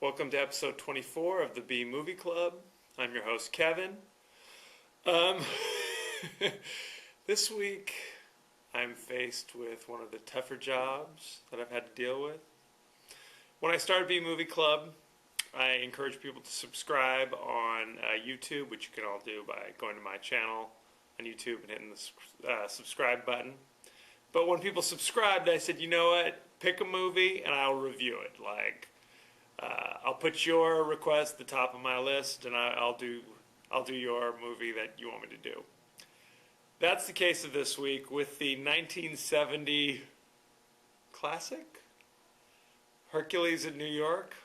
Welcome to episode 24 of the B Movie Club. I'm your host, Kevin. Um, this week, I'm faced with one of the tougher jobs that I've had to deal with. When I started B Movie Club, I encourage people to subscribe on YouTube, which you can all do by going to my channel on YouTube and hitting the subscribe button. But when people subscribed, I said, you know what? Pick a movie and I'll review it. I'll put your request at the top of my list, and I'll do your movie that you want me to do. That's the case of this week with the 1970 classic, Hercules in New York,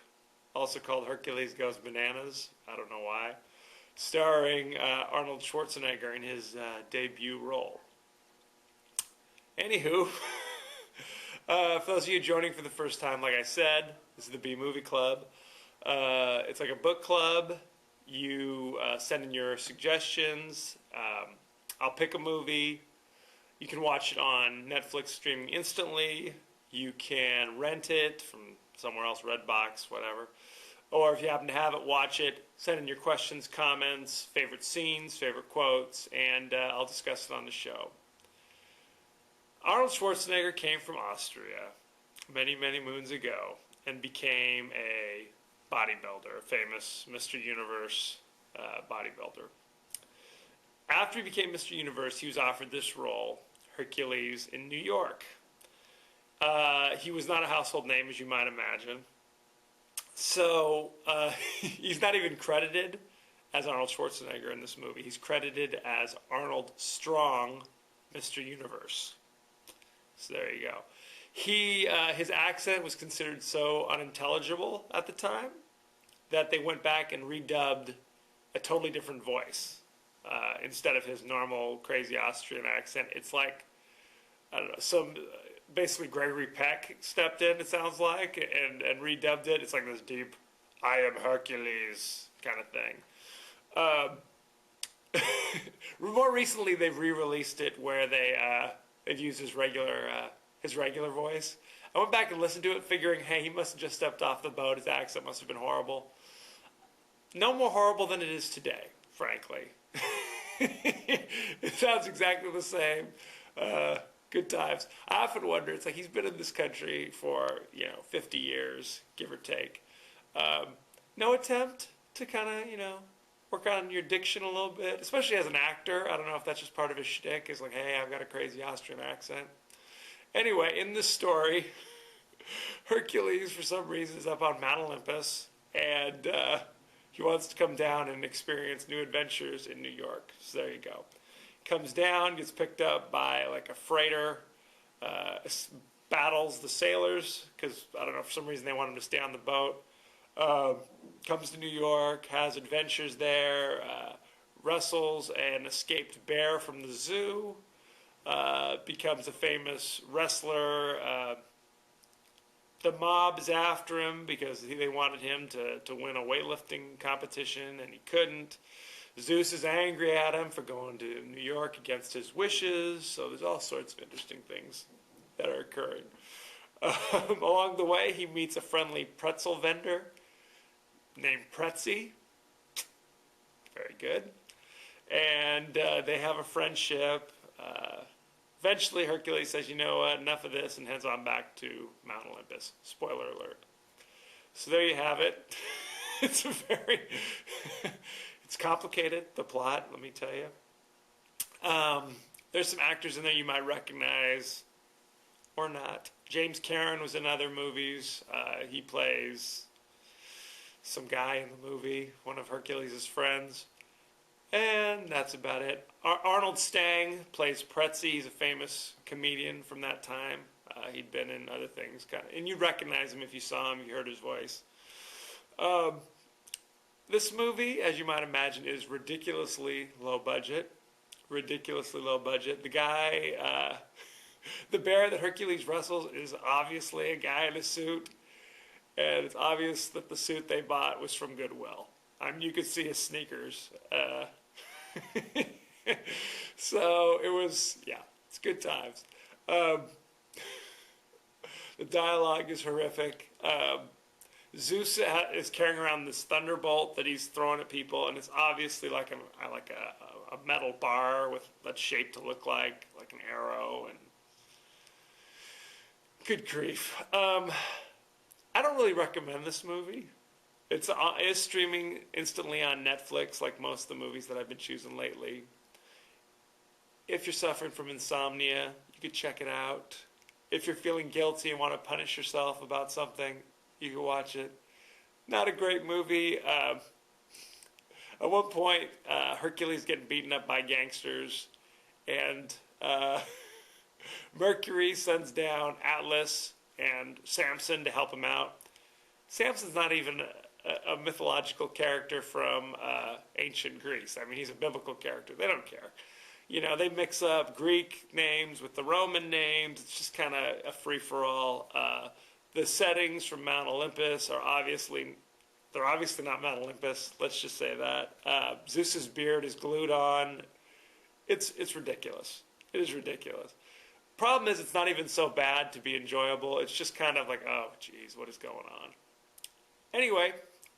also called Hercules Goes Bananas. I don't know why. Starring Arnold Schwarzenegger in his debut role. Anywho, for those of you joining for the first time, like I said, this is the B Movie Club. It's like a book club. You send in your suggestions. I'll pick a movie. You can watch it on Netflix streaming instantly. You can rent it from somewhere else, Redbox, whatever. Or if you happen to have it, watch it. Send in your questions, comments, favorite scenes, favorite quotes, and I'll discuss it on the show. Arnold Schwarzenegger came from Austria many, many moons ago and became a bodybuilder, a famous Mr. Universe bodybuilder. After he became Mr. Universe, he was offered this role, Hercules in New York. He was not a household name, as you might imagine. So he's not even credited as Arnold Schwarzenegger in this movie. He's credited as Arnold Strong, Mr. Universe. So there you go. His accent was considered so unintelligible at the time that they went back and redubbed a totally different voice. Instead of his normal crazy Austrian accent, it's like, I don't know, basically Gregory Peck stepped in, it sounds like, and redubbed it. It's like this deep, I am Hercules kind of thing. More recently, they've re-released it where they've used his regular voice. I went back and listened to it, figuring, hey, he must have just stepped off the boat. His accent must have been horrible. No more horrible than it is today, frankly. It sounds exactly the same. Good times. I often wonder, it's like he's been in this country for, 50 years, give or take. No attempt to kind of, work on your diction a little bit, especially as an actor. I don't know if that's just part of his shtick. It's like, hey, I've got a crazy Austrian accent. Anyway, in this story, Hercules, for some reason, is up on Mount Olympus, and he wants to come down and experience new adventures in New York. So there you go. Comes down, gets picked up by like a freighter, battles the sailors, because, I don't know, for some reason they want him to stay on the boat. Comes to New York, has adventures there, wrestles an escaped bear from the zoo, becomes a famous wrestler. The mob is after him because they wanted him to win a weightlifting competition, and he couldn't. Zeus is angry at him for going to New York against his wishes, so there's all sorts of interesting things that are occurring. Along the way, he meets a friendly pretzel vendor named Pretzi. Very good. And they have a friendship. Eventually, Hercules says, you know what, enough of this, and heads on back to Mount Olympus. Spoiler alert. So there you have it. It's it's complicated, the plot, let me tell you. There's some actors in there you might recognize or not. James Caan was in other movies. He plays some guy in the movie, one of Hercules' friends. And that's about it. Arnold Stang plays Pretzi. He's a famous comedian from that time. He'd been in other things, and you'd recognize him if you saw him, you heard his voice. This movie, as you might imagine, is ridiculously low budget. Ridiculously low budget. The guy, the bear that Hercules wrestles is obviously a guy in a suit, and it's obvious that the suit they bought was from Goodwill. I mean, you could see his sneakers. So it was, yeah, it's good times. The dialogue is horrific. Zeus is carrying around this thunderbolt that he's throwing at people, and it's obviously like a metal bar with that's shaped to look like an arrow. And good grief. I don't really recommend this movie. It is streaming instantly on Netflix, like most of the movies that I've been choosing lately. If you're suffering from insomnia, you could check it out. If you're feeling guilty and want to punish yourself about something, you can watch it. Not a great movie. At one point, Hercules getting beaten up by gangsters, and Mercury sends down Atlas and Samson to help him out. Samson's not even a mythological character from ancient Greece. I mean, he's a biblical character. They don't care. You know, they mix up Greek names with the Roman names. It's just kind of a free-for-all. The settings from Mount Olympus are obviously not Mount Olympus. Let's just say that. Zeus's beard is glued on. It's ridiculous. It is ridiculous. Problem is, it's not even so bad to be enjoyable. It's just kind of like, oh, geez, what is going on? Anyway,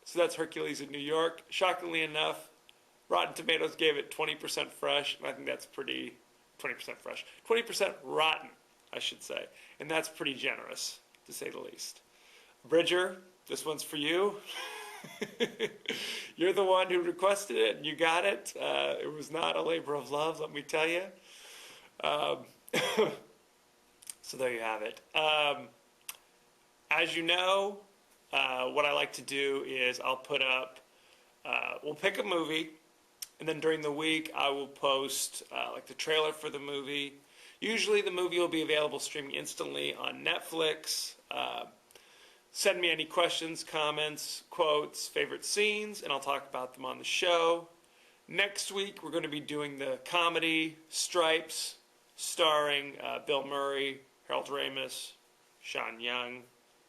so that's Hercules in New York. Shockingly enough, Rotten Tomatoes gave it 20% fresh, and I think that's pretty, 20% fresh, 20% rotten, I should say, and that's pretty generous, to say the least. Bridger, this one's for you. You're the one who requested it, and you got it. It was not a labor of love, let me tell you. So there you have it. As you know, what I like to do is I'll put up, we'll pick a movie, and then during the week I will post like the trailer for the movie. Usually the movie will be available streaming instantly on Netflix. Send me any questions, comments, quotes, favorite scenes, and I'll talk about them on the show. Next week we're going to be doing the comedy Stripes, starring Bill Murray, Harold Ramis, Sean Young,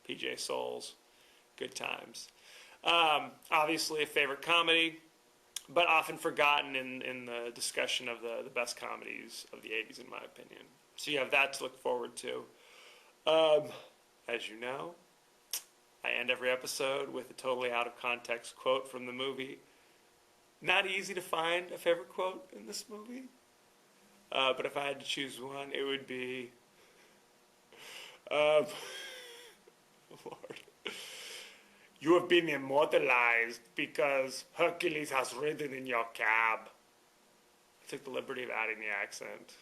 PJ Souls. Good times. Obviously a favorite comedy, but often forgotten in the discussion of the best comedies of the 80s, in my opinion. So you have that to look forward to. As you know, I end every episode with a totally out of context quote from the movie. Not easy to find a favorite quote in this movie, but if I had to choose one, it would be, Lord, you have been immortalized because Hercules has ridden in your cab. I took the liberty of adding the accent,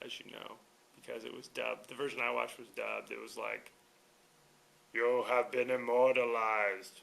as you know, because it was dubbed. The version I watched was dubbed. It was like, you have been immortalized.